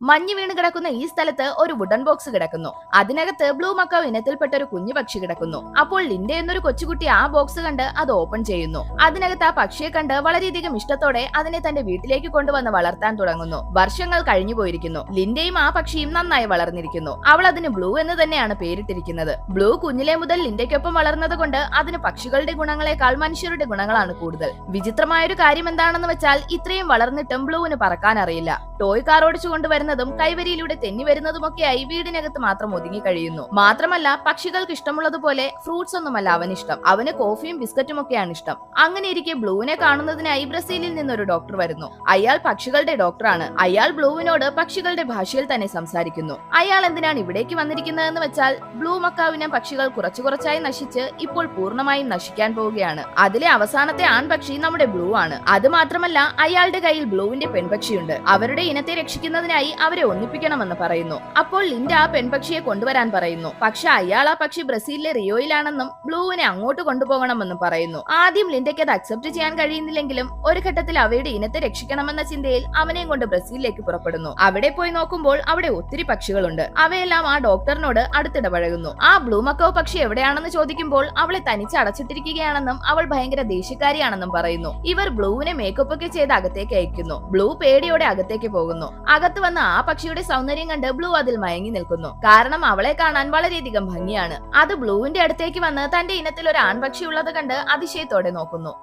മഞ്ഞ് വീണ് കിടക്കുന്ന ഈ സ്ഥലത്ത് ഒരു വുഡൻ ബോക്സ് കിടക്കുന്നു. അതിനകത്ത് ബ്ലൂ മക്കാവ് ഇനത്തിൽപ്പെട്ട ഒരു കുഞ്ഞു പക്ഷി കിടക്കുന്നു. അപ്പോൾ ലിൻഡ എന്നൊരു കൊച്ചുകുട്ടി ആ ബോക്സ് കണ്ട് അത് ഓപ്പൺ ചെയ്യുന്നു. അതിനകത്ത് ആ പക്ഷിയെ കണ്ട് വളരെയധികം ഇഷ്ടത്തോടെ അതിനെ തന്റെ വീട്ടിലേക്ക് കൊണ്ടുവന്ന് വളർത്താൻ തുടങ്ങുന്നു. വർഷങ്ങൾ കഴിഞ്ഞു പോയിരിക്കുന്നു. ലിൻഡയും ആ പക്ഷിയും നന്നായി വളർന്നിരിക്കുന്നു. അവൾ അതിന് ബ്ലൂ എന്ന് തന്നെയാണ് പേരിട്ടിരിക്കുന്നത്. ബ്ലൂ കുഞ്ഞിലെ മുതൽ ലിൻഡയ്ക്കൊപ്പം വളർന്നത് കൊണ്ട് അതിന് പക്ഷികളുടെ ഗുണങ്ങളെക്കാൾ മനുഷ്യരുടെ ഗുണങ്ങളാണ് കൂടുതൽ. വിചിത്രമായൊരു കാര്യം എന്താണെന്ന് വെച്ചാൽ ഇത്രയും വളർന്നിട്ടും ബ്ലൂവിന് പറക്കാൻ അറിയില്ല. ടോയ് കാർ ഓടിച്ചു കൊണ്ടുവരുന്നതും കൈവരിയിലൂടെ തെന്നി വരുന്നതുമൊക്കെയായി വീടിനകത്ത് മാത്രം ഒതുങ്ങി കഴിയുന്നു. മാത്രമല്ല പക്ഷികൾക്ക് ഇഷ്ടമുള്ളതുപോലെ ഫ്രൂട്ട്സ് ഒന്നുമല്ല അവനിഷ്ടം. അവന് കോഫിയും ബിസ്ക്കറ്റും ഒക്കെയാണ് ഇഷ്ടം. അങ്ങനെ ഇരിക്കെ ബ്ലൂവിനെ കാണുന്നതിനായി ബ്രസീലിൽ നിന്നൊരു ഡോക്ടർ വരുന്നു. അയാൾ പക്ഷികളുടെ ഡോക്ടറാണ്. അയാൾ ബ്ലൂവിനോട് പക്ഷികളുടെ ഭാഷയിൽ തന്നെ സംസാരിക്കുന്നു. അയാൾ എന്തിനാണ് ഇവിടേക്ക് വന്നിരിക്കുന്നതെന്ന് വെച്ചാൽ ബ്ലൂ മക്കാവിനെ പക്ഷികൾ കുറച്ചായി നശിച്ച് ഇപ്പോൾ പൂർണ്ണമായും നശിക്കാൻ പോവുകയാണ്. അതിലെ അവസാനത്തെ ആൺപക്ഷി നമ്മുടെ ബ്ലൂ ആണ്. അത് മാത്രമല്ല അയാളുടെ കയ്യിൽ ബ്ലൂവിന്റെ പെൺപക്ഷിയുണ്ട്. അവരുടെ ഇനത്തെ രക്ഷിക്കുന്നതിനായി അവരെ ഒന്നിപ്പിക്കണമെന്ന് പറയുന്നു. അപ്പോൾ ലിൻഡ ആ പെൺപക്ഷിയെ കൊണ്ടുവരാൻ പറയുന്നു. പക്ഷെ അയാൾ ആ പക്ഷി ബ്രസീലിലെ റിയോയിലാണെന്നും ബ്ലൂവിനെ അങ്ങോട്ട് കൊണ്ടുപോകണമെന്നും പറയുന്നു. ആദ്യം ലിൻഡയ്ക്ക് അത് അക്സെപ്റ്റ് ചെയ്യാൻ കഴിയുന്നില്ലെങ്കിലും ഒരു ഘട്ടത്തിൽ അവയുടെ ഇനത്തെ രക്ഷിക്കണമെന്ന ചിന്തയിൽ അവനെയും കൊണ്ട് ബ്രസീലിലേക്ക് പുറപ്പെടുന്നു. അവിടെ പോയി നോക്കുമ്പോൾ അവിടെ ഒത്തിരി പക്ഷികളുണ്ട്. അവയെല്ലാം ആ ഡോക്ടറിനോട് അടുത്തിടപഴകുന്നു. ആ ബ്ലൂ മക്കാവ് പക്ഷി എവിടെയാണെന്ന് ചോദിക്കുമ്പോൾ അവളെ തനിച്ച് അടച്ചിട്ടിരിക്കുകയാണെന്നും അവൾ ഭയങ്കര ദേഷ്യക്കാരിയാണെന്നും പറയുന്നു. ഇവർ ബ്ലൂവിനെ മേക്കപ്പ് ഒക്കെ ചെയ്ത് അകത്തേക്ക് അയക്കുന്നു. ബ്ലൂ പേടിയോടെ അകത്തേക്ക് പോകുന്നു. അകത്ത് വന്ന ആ പക്ഷിയുടെ സൗന്ദര്യം കണ്ട് ബ്ലൂ അതിൽ മയങ്ങി നിൽക്കുന്നു. കാരണം അവളെ കാണാൻ വളരെയധികം ഭംഗിയാണ്. അത് ബ്ലൂവിന്റെ അടുത്തേക്ക് വന്ന് തന്റെ ഇനത്തിൽ ഒരു ആൺപക്ഷി ഉള്ളത് കണ്ട് അതിശയത്തോടെ നോക്കുന്നു.